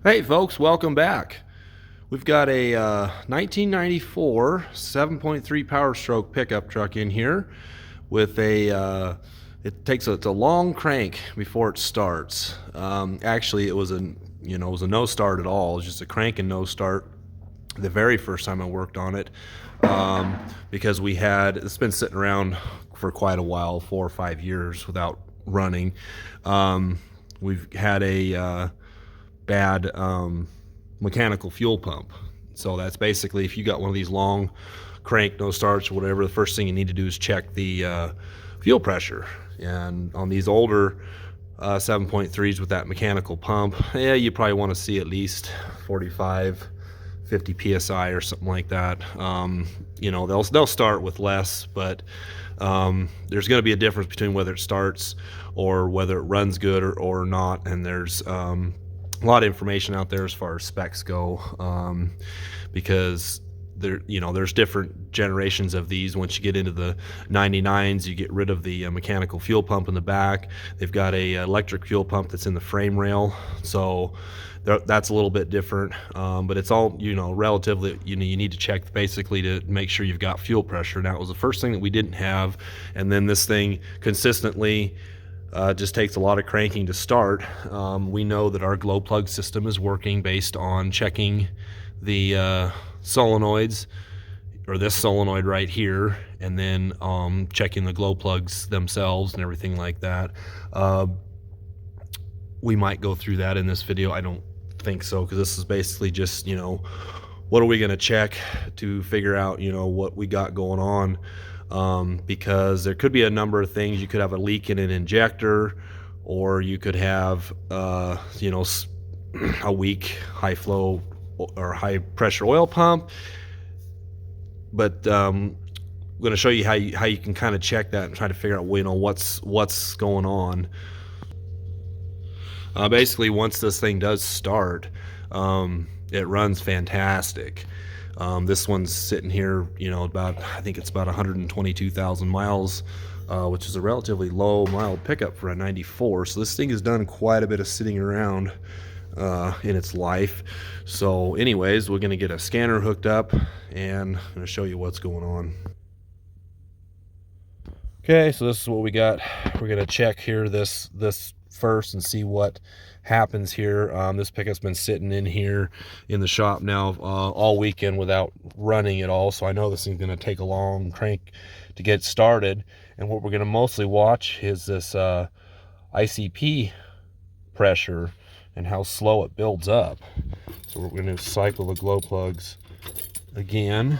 Hey folks, welcome back. We've got a 1994 7.3 Powerstroke pickup truck in here with it's a long crank before it starts. Actually, it was a no start at all. It was just a crank and no start the very first time I worked on it, because it's been sitting around for quite a while, 4 or 5 years without running. We've had a bad mechanical fuel pump. So that's basically, if you got one of these long crank no starts or whatever, the first thing you need to do is check the fuel pressure. And on these older 7.3s with that mechanical pump, yeah, you probably want to see at least 45 50 psi or something like that. They'll start with less, but there's going to be a difference between whether it starts or whether it runs good or not. And there's a lot of information out there as far as specs go, because there's different generations of these. Once you get into the 99s, you get rid of the mechanical fuel pump in the back. They've got a electric fuel pump that's in the frame rail, so that's a little bit different, but it's all relatively. You need to check basically to make sure you've got fuel pressure. Now, it was the first thing that we didn't have, and then this thing consistently just takes a lot of cranking to start. We know that our glow plug system is working based on checking the solenoids, or this solenoid right here, and then checking the glow plugs themselves and everything like that. We might go through that in this video. I don't think so, because this is basically just what are we going to check to figure out what we got going on, because there could be a number of things. You could have a leak in an injector, or you could have a weak high flow or high pressure oil pump. But I'm going to show you how you can kind of check that and try to figure out what's going on. Basically, once this thing does start, it runs fantastic. This one's sitting here, I think it's about 122,000 miles, which is a relatively low mile pickup for a 94. So this thing has done quite a bit of sitting around in its life. So anyways, we're going to get a scanner hooked up, and I'm going to show you what's going on. Okay, so this is what we got. We're going to check here this first and see what happens here. This pickup's been sitting in here in the shop now all weekend without running at all, so I know this thing's going to take a long crank to get started. And what we're going to mostly watch is this ICP pressure and how slow it builds up. So we're going to cycle the glow plugs again,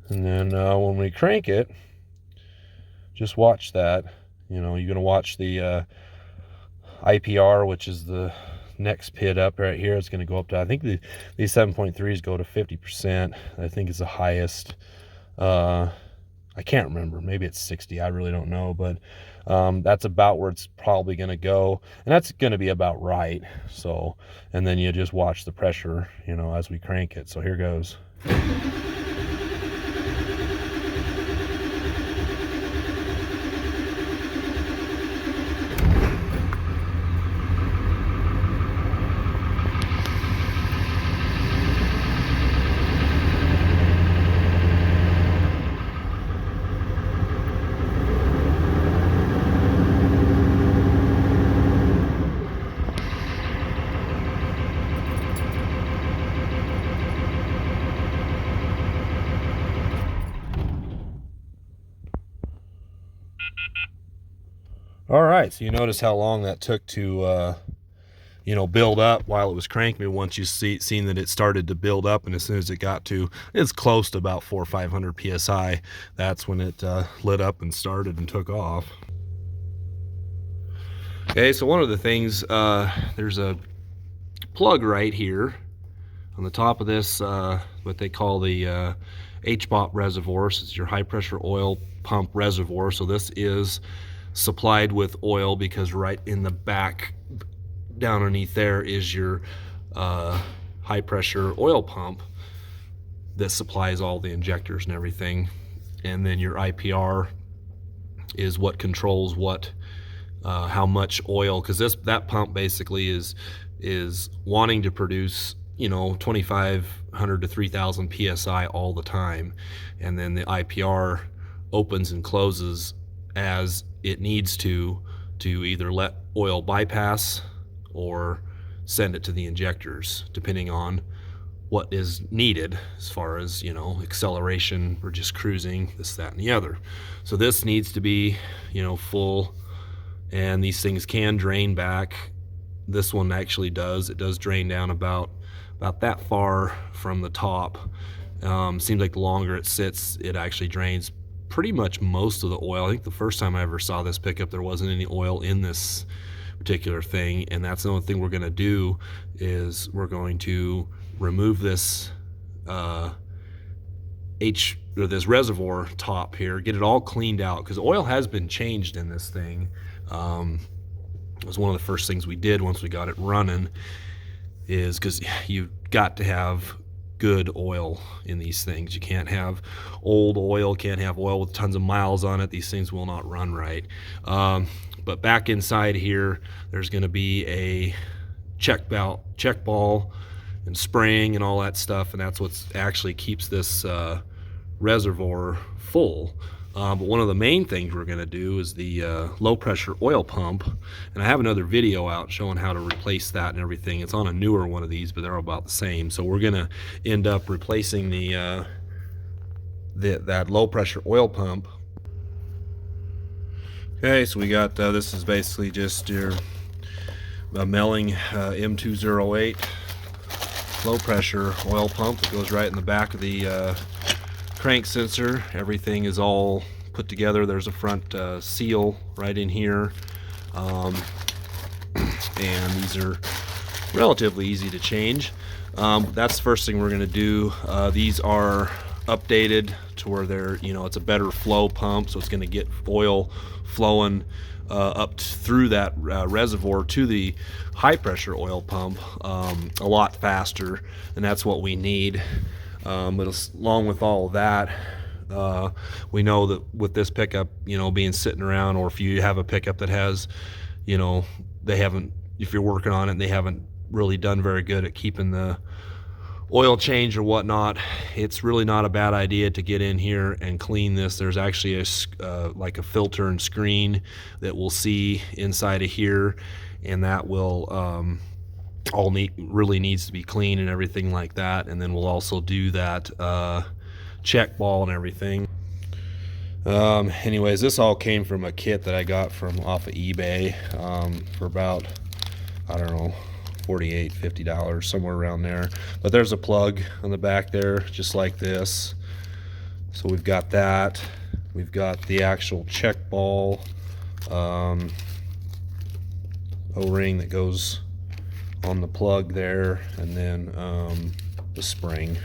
and then when we crank it, just watch that. You're going to watch the IPR, which is the next pit up right here. It's going to go up to, I think these 7.3s go to 50%. I think it's the highest. I can't remember. Maybe it's 60. I really don't know. But that's about where it's probably going to go. And that's going to be about right. So, and then you just watch the pressure, as we crank it. So here goes. All right, so you notice how long that took to build up while it was cranking. But once you seen that it started to build up, and as soon as it got to, it's close to about 400 or 500 psi, that's when it lit up and started and took off. Okay, so one of the things, there's a plug right here on the top of this, what they call the HPOP reservoir. So it's your high pressure oil pump reservoir. So this is supplied with oil, because right in the back down underneath there is your high pressure oil pump that supplies all the injectors and everything. And then your IPR is what controls what how much oil, because that pump basically is wanting to produce 2,500 to 3,000 psi all the time, and then the IPR opens and closes as it needs to either let oil bypass or send it to the injectors, depending on what is needed as far as acceleration or just cruising, this, that, and the other. So this needs to be full, and these things can drain back. This one actually does. It does drain down about that far from the top. Seems like the longer it sits, it actually drains pretty much most of the oil. I think the first time I ever saw this pickup, there wasn't any oil in this particular thing, and that's the only thing we're going to do is we're going to remove this this reservoir top here, get it all cleaned out, because oil has been changed in this thing. It was one of the first things we did once we got it running, is because you've got to have good oil in these things. You can't have old oil, can't have oil with tons of miles on it. These things will not run right. But back inside here, there's going to be a check ball and spring and all that stuff, and that's what actually keeps this reservoir full. But one of the main things we're going to do is the low pressure oil pump, and I have another video out showing how to replace that and everything. It's on a newer one of these, but they're all about the same. So we're going to end up replacing that low pressure oil pump. Okay, so we got this is basically just your Melling M208 low pressure oil pump that goes right in the back of the crank sensor. Everything is all put together. There's a front seal right in here, and these are relatively easy to change. That's the first thing we're going to do. These are updated to where they're, it's a better flow pump, so it's going to get oil flowing up through that reservoir to the high pressure oil pump a lot faster, and that's what we need. But along with all of that, we know that with this pickup, being sitting around, or if you have a pickup that has, if you're working on it, they haven't really done very good at keeping the oil change or whatnot, it's really not a bad idea to get in here and clean this. There's actually like a filter and screen that we'll see inside of here, and that will really needs to be clean and everything like that. And then we'll also do that check ball and everything. Anyways, this all came from a kit that I got from off of eBay for about, I don't know, $48, $50, somewhere around there. But there's a plug on the back there, just like this. So we've got that. We've got the actual check ball O-ring that goes on the plug there, and then the spring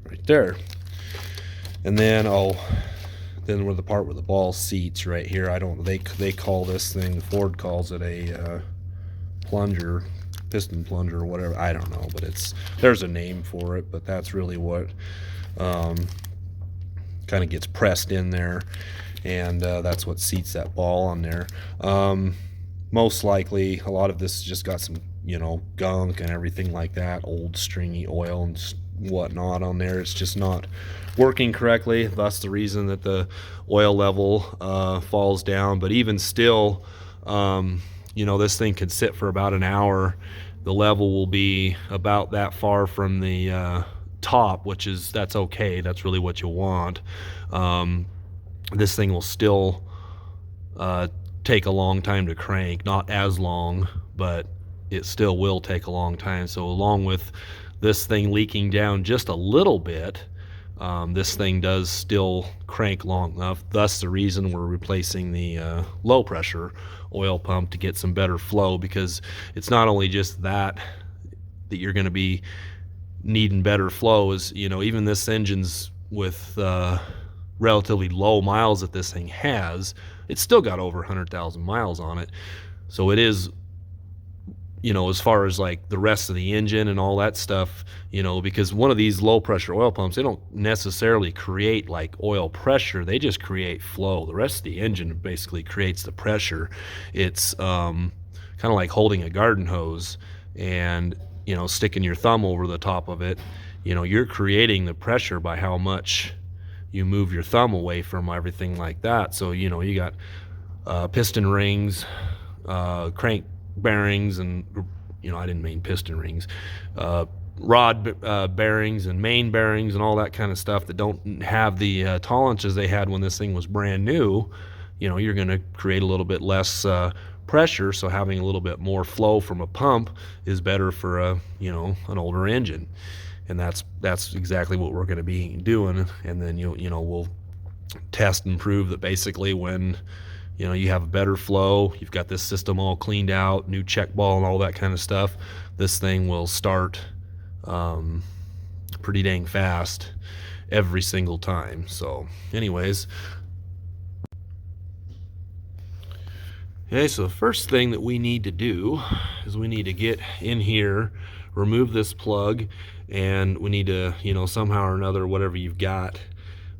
right there. And then then where the part where the ball seats right here, they call this thing, Ford calls it a plunger, piston plunger or whatever, I don't know, but there's a name for it, but that's really what kind of gets pressed in there, and that's what seats that ball on there. Most likely a lot of this has just got some gunk and everything like that, old stringy oil and whatnot on there. It's just not working correctly. That's the reason that the oil level falls down. But even still, this thing could sit for about an hour. The level will be about that far from the top, that's okay. That's really what you want. This thing will still take a long time to crank, not as long, but it still will take a long time. So along with this thing leaking down just a little bit, this thing does still crank long enough. Thus the reason we're replacing the low pressure oil pump, to get some better flow, because it's not only just that you're going to be needing better flow, is even this engine's with relatively low miles that this thing has, it's still got over 100,000 miles on it. So it is you know, as far as like the rest of the engine and all that stuff, you know, because one of these low pressure oil pumps, they don't necessarily create like oil pressure, they just create flow. The rest of the engine basically creates the pressure. It's kind of like holding a garden hose and, you know, sticking your thumb over the top of it. You know, you're creating the pressure by how much you move your thumb away from everything like that. So, you know, you got piston rings, crank bearings, and, you know, I didn't mean piston rings, rod bearings and main bearings and all that kind of stuff that don't have the tolerances they had when this thing was brand new. You know, you're going to create a little bit less pressure, so having a little bit more flow from a pump is better for a, you know, an older engine. And that's exactly what we're going to be doing. And then you know we'll test and prove that basically when, you know, you have a better flow, you've got this system all cleaned out, new check ball and all that kind of stuff, this thing will start pretty dang fast every single time. So anyways, okay, so the first thing that we need to do is we need to get in here, remove this plug, and we need to, you know, somehow or another, whatever you've got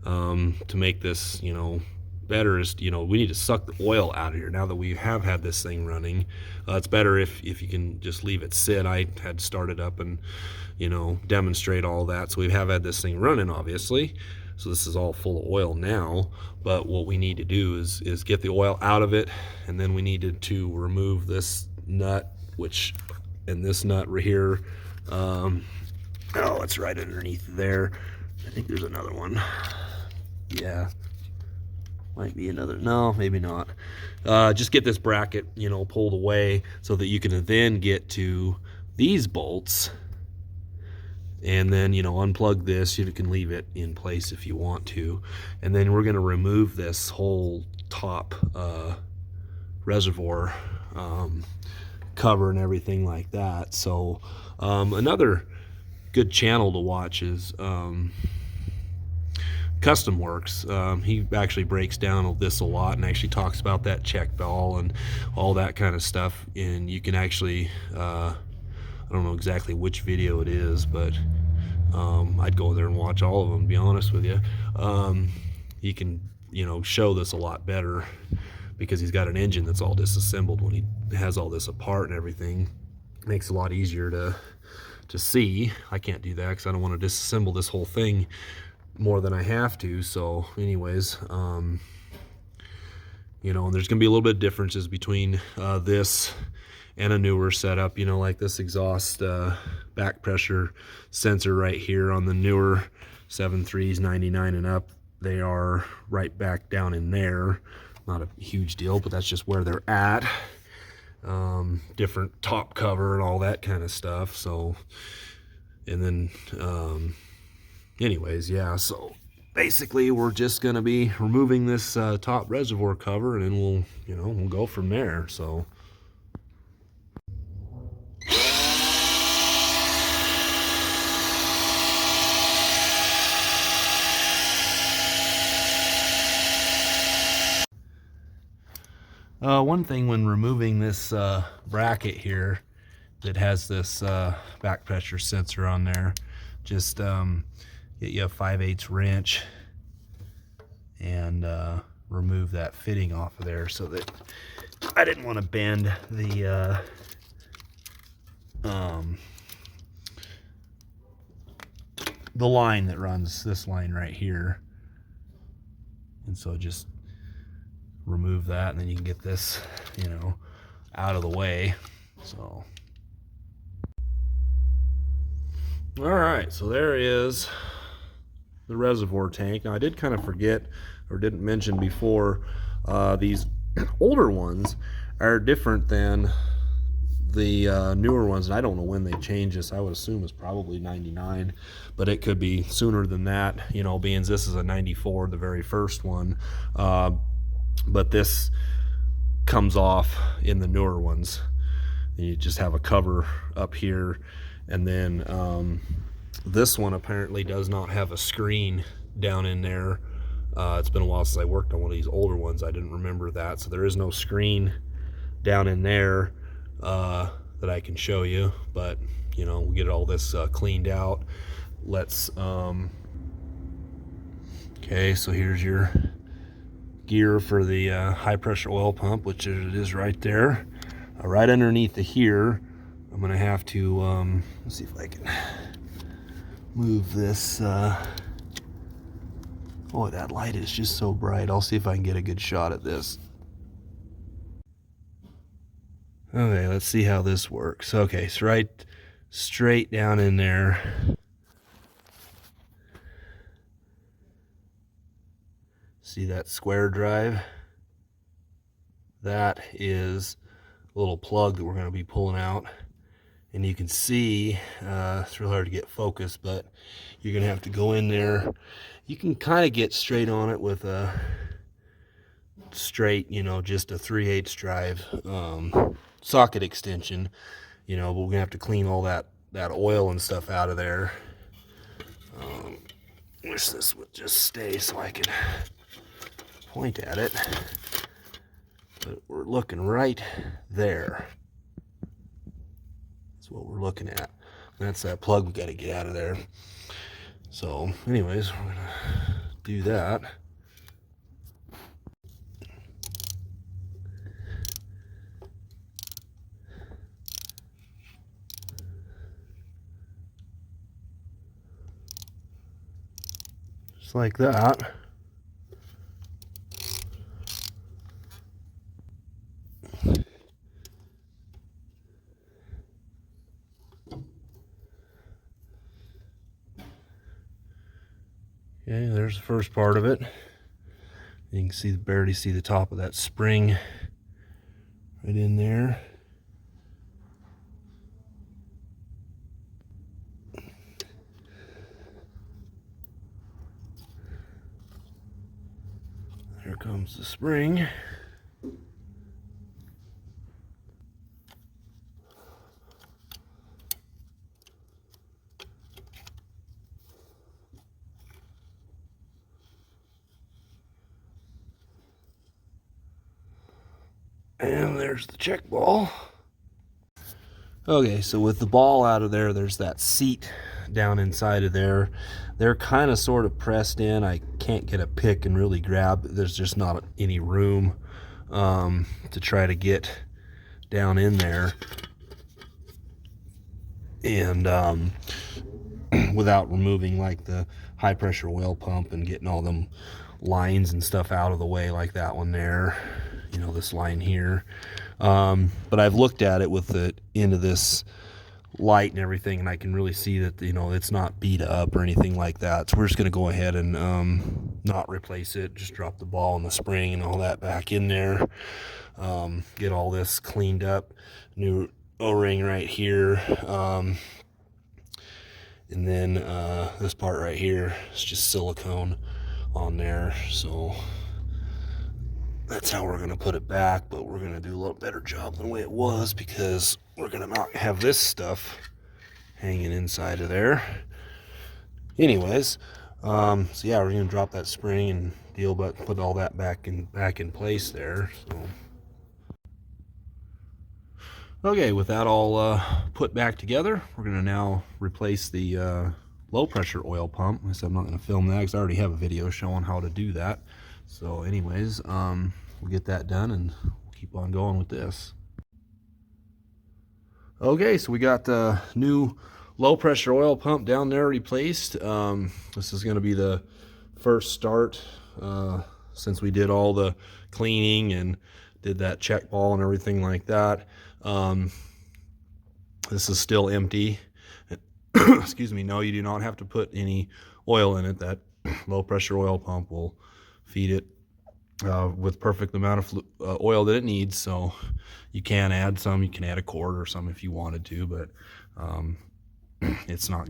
to make this, you know, better is, you know, we need to suck the oil out of here. Now that we have had this thing running, it's better if you can just leave it sit. I had to start it up and, you know, demonstrate all that. So we have had this thing running, obviously. So this is all full of oil now, but what we need to do is get the oil out of it, and then we needed to remove this nut, which, and this nut right here, oh, it's right underneath there. I think there's another one. Yeah, might be another, no, maybe not. Just get this bracket, you know, pulled away so that you can then get to these bolts, and then, you know, unplug this. You can leave it in place if you want to, and then we're going to remove this whole top reservoir cover and everything like that. So another good channel to watch is Custom Works. He actually breaks down this a lot and actually talks about that check ball and all that kind of stuff. And you can actually, I don't know exactly which video it is, but I'd go there and watch all of them, to be honest with you. He can, you know, show this a lot better because he's got an engine that's all disassembled. When he has all this apart and everything, it makes it a lot easier to see. I can't do that because I don't want to disassemble this whole thing more than I have to. So anyways, you know, and there's gonna be a little bit of differences between this and a newer setup. You know, like this exhaust back pressure sensor right here on the newer 7.3s 99 and up, they are right back down in there. Not a huge deal, but that's just where they're at. Different top cover and all that kind of stuff. So, and then anyways, yeah, so basically we're just gonna be removing this top reservoir cover, and then we'll, you know, we'll go from there. So one thing when removing this bracket here that has this back pressure sensor on there, just get you a 5/8 wrench and remove that fitting off of there, so that I didn't want to bend the line that runs, this line right here, and so just remove that, and then you can get this, you know, out of the way. So all right, so there is the reservoir tank. Now I did kind of forget, or didn't mention before, these older ones are different than the newer ones, and I don't know when they changed this. I would assume it's probably 99, but it could be sooner than that, you know, being this is a 94, the very first one. But this comes off in the newer ones, and you just have a cover up here. And then this one apparently does not have a screen down in there. It's been a while since I worked on one of these older ones. I didn't remember that. So there is no screen down in there. that I can show you, but you know, we'll get all this cleaned out. Let's okay, so here's your gear for the high pressure oil pump, which it is right there. Right underneath the here, I'm gonna have to let's see if I can move this. Oh, that light is just so bright. I'll see if I can get a good shot at this. Okay, let's see how this works. Okay, so right straight down in there. See that square drive? That is a little plug that we're going to be pulling out. And you can see, it's real hard to get focused, but you're going to have to go in there. You can kind of get straight on it with a straight, you know, just a 3/8 drive socket extension, you know, but we're gonna have to clean all that oil and stuff out of there. Wish this would just stay so I could point at it, but we're looking right there. That's what we're looking at. That's that plug we got to get out of there. So anyways, we're gonna do that. Just like that. Okay, there's the first part of it. You can see, barely see the top of that spring right in there. There comes the spring. And there's the check ball. Okay, so with the ball out of there, there's that seat down inside of there. They're kind of sort of pressed in. I can't get a pick and really grab. There's just not any room to try to get down in there. And without removing like the high pressure oil pump and getting all them lines and stuff out of the way, like that one there, you know, this line here. But I've looked at it with the end of this light and everything, and I can really see that, you know, it's not beat up or anything like that. So we're just going to go ahead and not replace it, just drop the ball and the spring and all that back in there. Get all this cleaned up, new O-ring right here, and then this part right here is just silicone on there. So that's how we're going to put it back, but we're going to do a little better job than the way it was, because we're going to not have this stuff hanging inside of there. Anyways, so yeah, we're going to drop that spring and deal, but put all that back in place there. So okay, with that all put back together, we're going to now replace the low pressure oil pump. I said I'm not going to film that because I already have a video showing how to do that. So anyways, we'll get that done and we'll keep on going with this. Okay, so we got the new low pressure oil pump down there replaced. This is going to be the first start since we did all the cleaning and did that check ball and everything like that. This is still empty. Excuse me. No, you do not have to put any oil in it. That low pressure oil pump will feed it with perfect amount of oil that it needs. So you can add some. You can add a quart or some if you wanted to, but it's not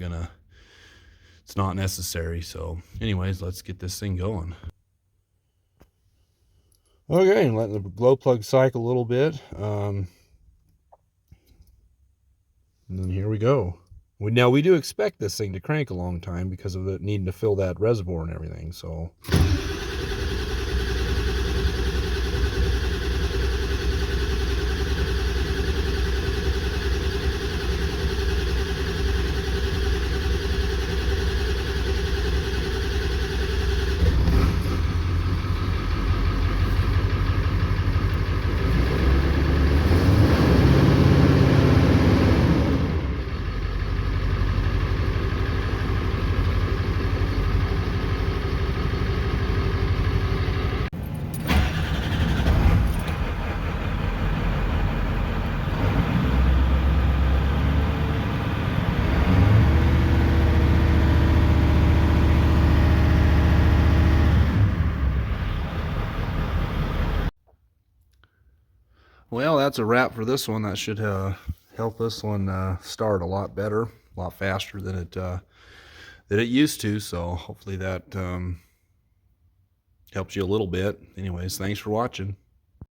necessary. So anyways, let's get this thing going. Okay, and let the glow plug cycle a little bit, and then here we go. Now we do expect this thing to crank a long time because of it needing to fill that reservoir and everything. So that's a wrap for this one. That should help this one start a lot better, a lot faster than it used to. So hopefully that helps you a little bit. Anyways, thanks for watching.